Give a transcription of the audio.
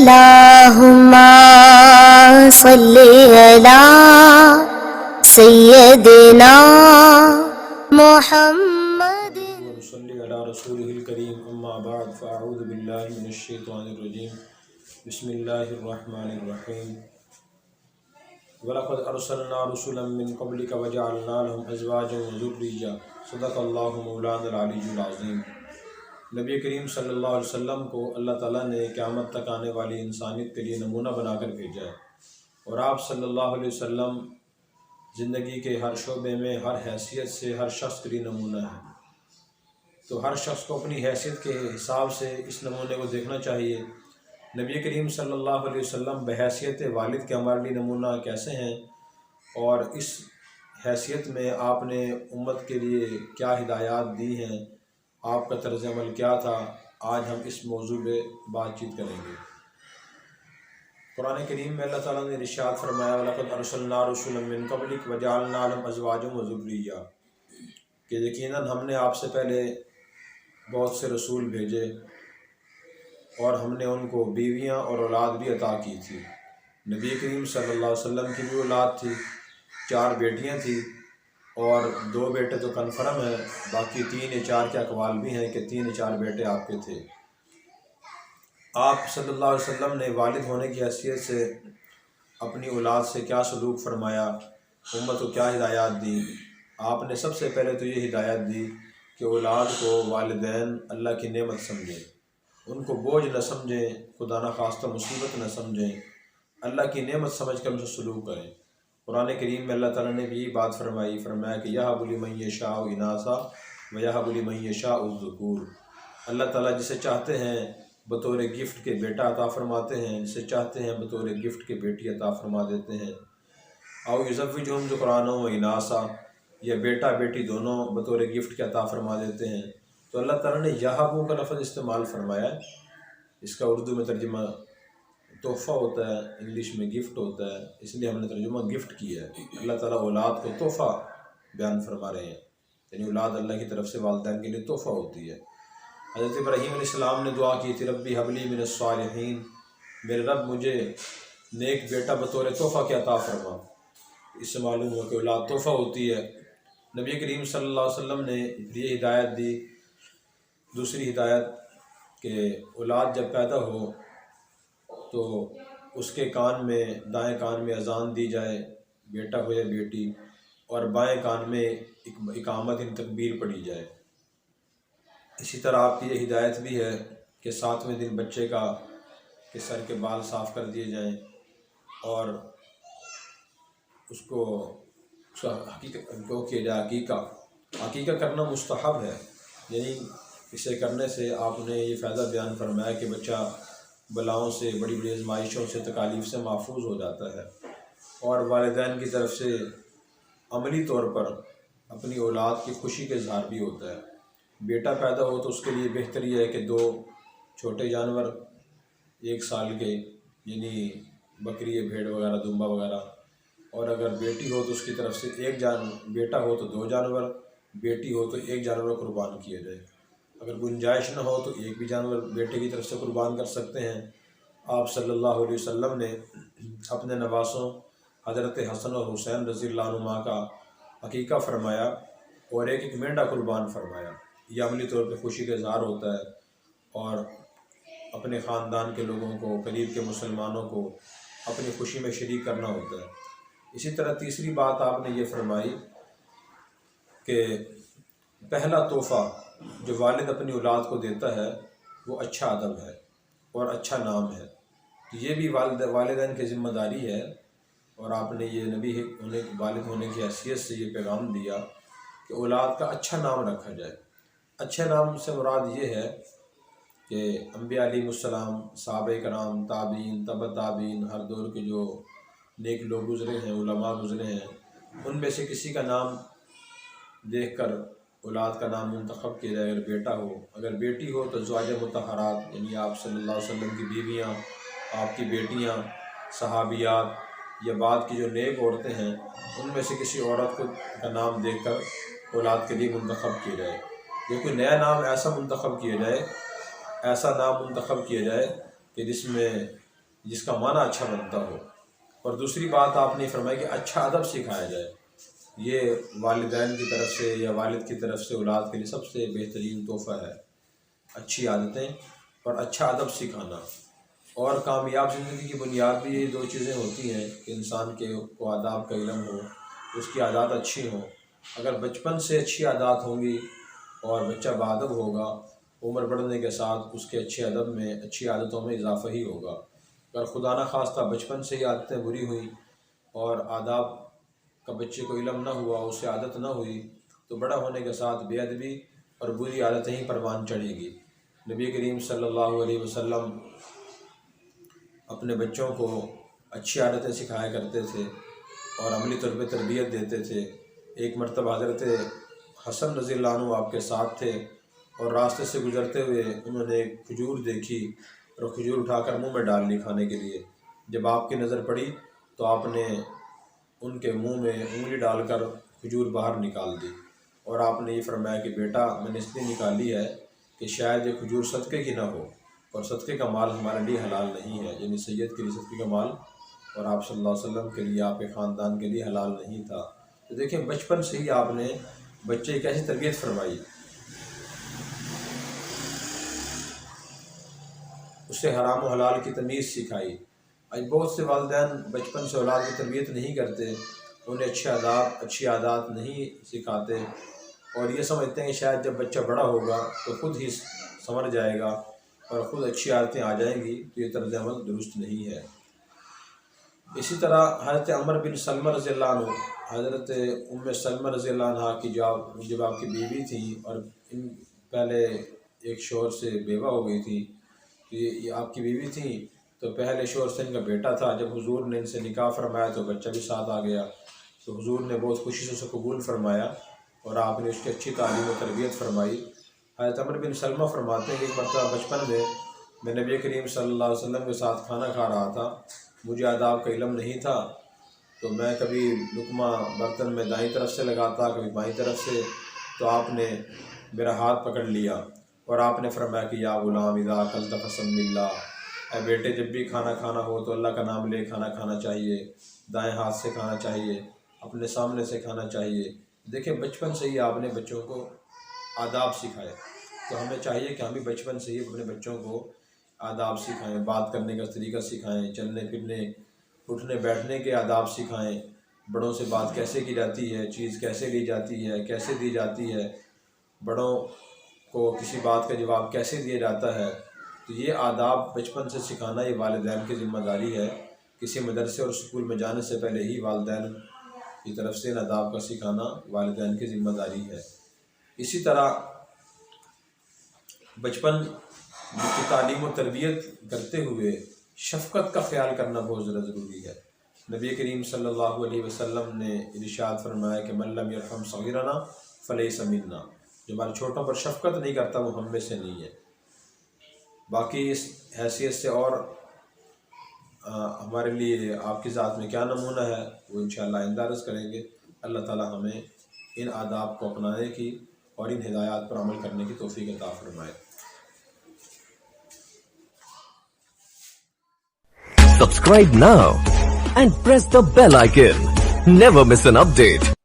اللهم صل على سيدنا محمد ونصلي على رسوله الكريم اما بعد فاعوذ بالله من الشيطان الرجيم بسم الله الرحمن الرحيم ولقد ارسلنا رسلا من قبلك وجعلنا لهم ازواجا وذريا صدق الله مولانا العلی العظیم۔ نبی کریم صلی اللہ علیہ وسلم کو اللہ تعالیٰ نے قیامت تک آنے والی انسانیت کے لیے نمونہ بنا کر بھیجا ہے، اور آپ صلی اللہ علیہ وسلم زندگی کے ہر شعبے میں ہر حیثیت سے ہر شخص کے لیے نمونہ ہے۔ تو ہر شخص کو اپنی حیثیت کے حساب سے اس نمونے کو دیکھنا چاہیے۔ نبی کریم صلی اللہ علیہ وسلم بحیثیت والد کے ہمارے لیے نمونہ کیسے ہیں، اور اس حیثیت میں آپ نے امت کے لیے کیا ہدایات دی ہیں، آپ کا طرز عمل کیا تھا، آج ہم اس موضوع پہ بات چیت کریں گے۔ قرآن کریم میں اللہ تعالیٰ نے ارشاد فرمایا وَلَقَدْ أَرْسَلْنَا رُسُلًا مِّن قَبْلِكَ وَجَعَلْنَا لَهُمْ أَزْوَاجًا وَذُرِّيَّةً، کہ یقیناً ہم نے آپ سے پہلے بہت سے رسول بھیجے اور ہم نے ان کو بیویاں اور اولاد بھی عطا کی تھی۔ نبی کریم صلی اللہ علیہ وسلم کی بھی اولاد تھی، 4 بیٹیاں تھیں اور 2 بیٹے تو کنفرم ہیں، باقی 3 یا 4 کے اقوال بھی ہیں کہ 3 یا 4 بیٹے آپ کے تھے۔ آپ صلی اللہ علیہ وسلم نے والد ہونے کی حیثیت سے اپنی اولاد سے کیا سلوک فرمایا، امت کو کیا ہدایات دی؟ آپ نے سب سے پہلے تو یہ ہدایت دی کہ اولاد کو والدین اللہ کی نعمت سمجھیں، ان کو بوجھ نہ سمجھیں، خدا نخواستہ مصیبت نہ سمجھیں، اللہ کی نعمت سمجھ کر ان سے سلوک کریں۔ قرآن کریم میں اللہ تعالیٰ نے بھی یہ بات فرمایا کہ یَهَبُ لِمَن یَشَاءُ إِنَاثًا وَیَهَبُ لِمَن یَشَاءُ الذُّکُورَ، اللہ تعالیٰ جسے چاہتے ہیں بطور گفٹ کے بیٹا عطا فرماتے ہیں، جسے چاہتے ہیں بطور گفٹ کے بیٹی عطا فرما دیتے ہیں۔ اَوْ يُزَوِّجُهُمْ ذُكْرَانًا وَإِنَاثًا، یا بیٹا بیٹی دونوں بطور گفٹ کے عطا فرما دیتے ہیں۔ تو اللہ تعالیٰ نے یَهَبُ کا لفظ استعمال فرمایا ہے، اس کا اردو میں ترجمہ تحفہ ہوتا ہے، انگلش میں گفٹ ہوتا ہے، اس لیے ہم نے ترجمہ گفٹ کیا ہے۔ اللہ تعالیٰ اولاد کو تحفہ بیان فرما رہے ہیں، یعنی اولاد اللہ کی طرف سے والدین کے لیے تحفہ ہوتی ہے۔ حضرت ابراہیم علیہ السلام نے دعا کی تھی ربی حب لی من الصالحین، میرے رب مجھے نیک بیٹا بطور تحفہ کے عطا فرما۔ اس سے معلوم ہوا کہ اولاد تحفہ ہوتی ہے۔ نبی کریم صلی اللہ علیہ وسلم نے یہ ہدایت دی، دوسری ہدایت کہ اولاد جب پیدا ہو تو اس کے کان میں دائیں کان میں اذان دی جائے، بیٹا ہو یا بیٹی، اور بائیں کان میں اقامت تکبیر پڑھی جائے۔ اسی طرح آپ کی یہ ہدایت بھی ہے کہ 7ویں دن بچے کے سر کے بال صاف کر دیے جائیں، اور اس کو کیا جائے عقیقہ کرنا مستحب ہے، یعنی اسے کرنے سے آپ نے یہ فائدہ بیان فرمایا کہ بچہ بلاؤں سے، بڑی بڑی آزمائشوں سے، تکالیف سے محفوظ ہو جاتا ہے، اور والدین کی طرف سے عملی طور پر اپنی اولاد کی خوشی کا اظہار بھی ہوتا ہے۔ بیٹا پیدا ہو تو اس کے لیے بہتر یہ ہے کہ 2 چھوٹے جانور 1 سال کے، یعنی بکری، بھیڑ وغیرہ، دمبا وغیرہ، اور اگر بیٹی ہو تو اس کی طرف سے بیٹا ہو تو 2 جانور، بیٹی ہو تو 1 جانور قربان کیا جائے۔ اگر گنجائش نہ ہو تو 1 بھی جانور بیٹے کی طرف سے قربان کر سکتے ہیں۔ آپ صلی اللہ علیہ وسلم نے اپنے نواسوں حضرت حسن اور حسین رضی اللہ عنہما کا عقیقہ فرمایا اور 1 مینڈا قربان فرمایا۔ یہ عملی طور پہ خوشی کا اظہار ہوتا ہے، اور اپنے خاندان کے لوگوں کو، قریب کے مسلمانوں کو اپنی خوشی میں شریک کرنا ہوتا ہے۔ اسی طرح تیسری بات آپ نے یہ فرمائی کہ پہلا تحفہ جو والد اپنی اولاد کو دیتا ہے وہ اچھا ادب ہے اور اچھا نام ہے۔ تو یہ بھی والدین کی ذمہ داری ہے، اور آپ نے یہ والد ہونے کی حیثیت سے یہ پیغام دیا کہ اولاد کا اچھا نام رکھا جائے۔ اچھے نام سے مراد یہ ہے کہ انبیاء علیہ السلام، صحابہ کرام، تابعین، تبع تابعین، ہر دور کے جو نیک لوگ گزرے ہیں، علماء گزرے ہیں، ان میں سے کسی کا نام دیکھ کر اولاد کا نام منتخب کیا جائے۔ اگر بیٹا ہو، اگر بیٹی ہو تو ازواج مطہرات، یعنی آپ صلی اللہ علیہ وسلم کی بیویاں، آپ کی بیٹیاں، صحابیات، یا بعد کی جو نیک عورتیں ہیں، ان میں سے کسی عورت کا نام دیکھ کر اولاد کے لیے منتخب کیا جائے۔ یا کوئی نیا نام ایسا نام منتخب کیا جائے کہ جس میں جس کا معنی اچھا بنتا ہو. اور دوسری بات آپ نے فرمائی کہ اچھا ادب سکھایا جائے. یہ والدین کی طرف سے یا والد کی طرف سے اولاد کے لیے سب سے بہترین تحفہ ہے، اچھی عادتیں اور اچھا ادب سکھانا. اور کامیاب زندگی کی بنیاد بھی یہ دو چیزیں ہوتی ہیں کہ انسان کے کو آداب کا علم ہو، اس کی عادات اچھی ہوں. اگر بچپن سے اچھی عادات ہوں گی اور بچہ باادب ہوگا، عمر بڑھنے کے ساتھ اس کے اچھے ادب میں، اچھی عادتوں میں اضافہ ہی ہوگا. اگر خدا نخواستہ بچپن سے ہی عادتیں بری ہوئیں اور آداب کا بچے کو علم نہ ہوا، اسے عادت نہ ہوئی، تو بڑا ہونے کے ساتھ بے ادبی اور بری عادتیں ہی پروان چڑھے گی. نبی کریم صلی اللہ علیہ وسلم اپنے بچوں کو اچھی عادتیں سکھایا کرتے تھے اور عملی طور پہ تربیت دیتے تھے. ایک مرتبہ حضرت حسن رضی اللہ عنہ آپ کے ساتھ تھے اور راستے سے گزرتے ہوئے انہوں نے ایک کھجور دیکھی اور کھجور اٹھا کر منہ میں ڈال لی کھانے کے لیے. جب آپ کی نظر پڑی تو آپ نے ان کے منہ میں انگلی ڈال کر کھجور باہر نکال دی اور آپ نے یہ فرمایا کہ بیٹا، میں نے اس لیے نکالی ہے کہ شاید یہ کھجور صدقے کی نہ ہو، اور صدقے کا مال ہمارے لیے حلال نہیں ہے. یعنی سید کے لیے صدقے کا مال اور آپ صلی اللہ علیہ وسلم کے لیے، آپ کے خاندان کے لیے حلال نہیں تھا. تو دیکھیں بچپن سے ہی آپ نے بچے کی کیسی تربیت فرمائی، اسے حرام و حلال کی تمیز سکھائی. آج بہت سے والدین بچپن سے اولاد کی تربیت نہیں کرتے، انہیں اچھے آداب، اچھی عادات نہیں سکھاتے اور یہ سمجھتے ہیں کہ شاید جب بچہ بڑا ہوگا تو خود ہی سنور جائے گا اور خود اچھی عادتیں آ جائیں گی. تو یہ طرز عمل درست نہیں ہے. اسی طرح حضرت عمر بن سلمہ رضی اللہ عنہ، حضرت ام سلمہ رضی اللہ عنہ کی جب آپ کی بیوی تھیں اور ان پہلے ایک شوہر سے بیوہ ہو گئی تھی، یہ آپ کی بیوی تھیں تو پہلے شوہر سے ان کا بیٹا تھا. جب حضور نے ان سے نکاح فرمایا تو بچہ بھی ساتھ آ گیا. تو حضور نے بہت خوشی سے اسے قبول فرمایا اور آپ نے اس کی اچھی تعلیم و تربیت فرمائی. حضرت عمر بن سلمہ فرماتے ہیں کہ ایک مرتبہ بچپن میں نبی کریم صلی اللہ علیہ وسلم کے ساتھ کھانا کھا رہا تھا. مجھے آداب کا علم نہیں تھا تو میں کبھی لقمہ برتن میں دائیں طرف سے لگاتا، کبھی بائیں طرف سے. تو آپ نے میرا ہاتھ پکڑ لیا اور آپ نے فرمایا کہ یا غلام اذا اکلت فسم اللہ، اے بیٹے جب بھی کھانا کھانا ہو تو اللہ کا نام لے کھانا کھانا چاہیے، دائیں ہاتھ سے کھانا چاہیے، اپنے سامنے سے کھانا چاہیے. دیکھیں بچپن سے ہی آپ نے بچوں کو آداب سکھائے. تو ہمیں چاہیے کہ ہم بھی بچپن سے ہی اپنے بچوں کو آداب سکھائیں، بات کرنے کا طریقہ سکھائیں، چلنے پھرنے اٹھنے بیٹھنے کے آداب سکھائیں، بڑوں سے بات کیسے کی جاتی ہے، چیز کیسے لی جاتی ہے، کیسے دی جاتی ہے، بڑوں کو کسی بات کا جواب کیسے دیا جاتا ہے. تو یہ آداب بچپن سے سکھانا یہ والدین کی ذمہ داری ہے. کسی مدرسے اور اسکول میں جانے سے پہلے ہی والدین کی طرف سے ان آداب کا سکھانا والدین کی ذمہ داری ہے. اسی طرح بچپن کی تعلیم و تربیت کرتے ہوئے شفقت کا خیال کرنا بہت زیادہ ضروری ہے. نبی کریم صلی اللہ علیہ وسلم نے ارشاد فرمایا کہ من لم یرحم صغیرنا فلیس منا، جو ہمارے چھوٹوں پر شفقت نہیں کرتا وہ ہم میں سے نہیں ہے. باقی اس حیثیت سے اور ہمارے لیے آپ کی ذات میں کیا نمونہ ہے وہ انشاءاللہ آئندہ عرض کریں گے. اللہ تعالی ہمیں ان آداب کو اپنانے کی اور ان ہدایات پر عمل کرنے کی توفیق عطا فرمائے. Subscribe now and press the bell icon. Never miss an update.